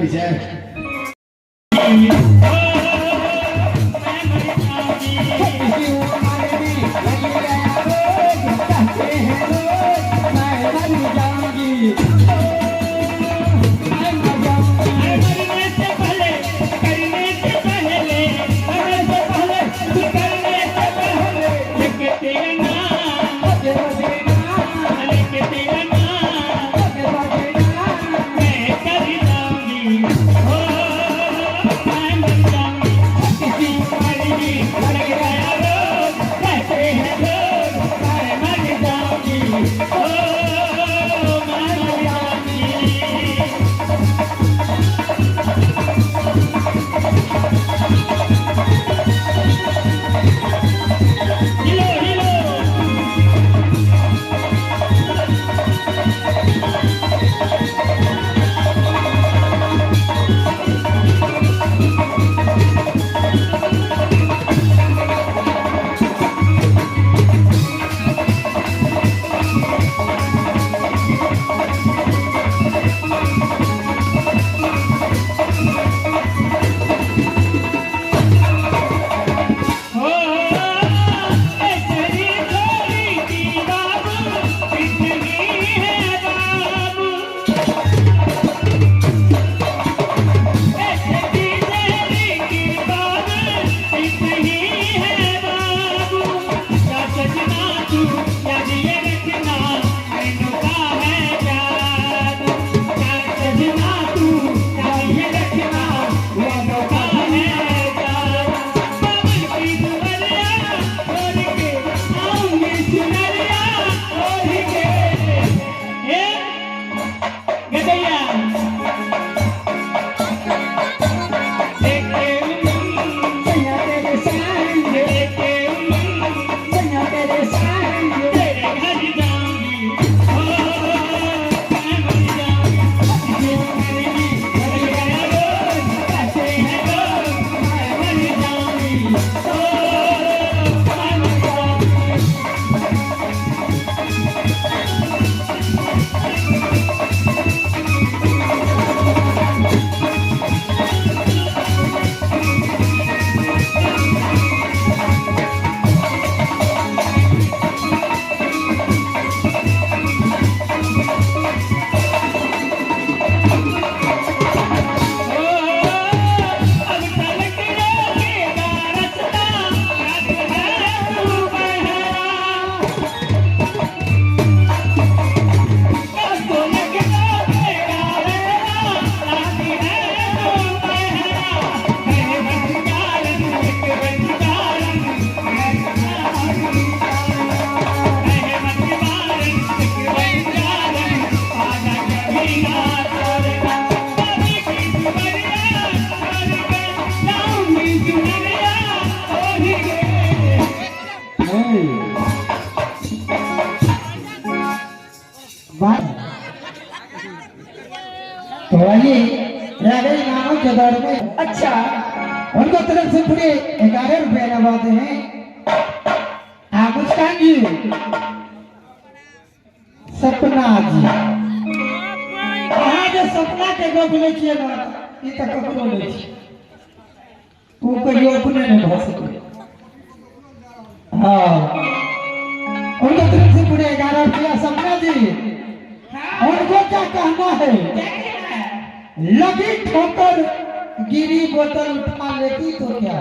पीछे तो आइए राधे नामों के दौर में अच्छा उनको तरफ से पूरे 11 रुपए लगाते हैं। मुस्कान जी, सपना जी, जो सपना के गप ले छिए ना ई तक ककरो ले छी तू कहियो अपने नहीं भा सके। हाँ, उनको तरफ से पूरे 11 रुपया सपना जी। उनको क्या कहना है? लगी ठोकर गिरी बोतल उठा लेती तो क्या?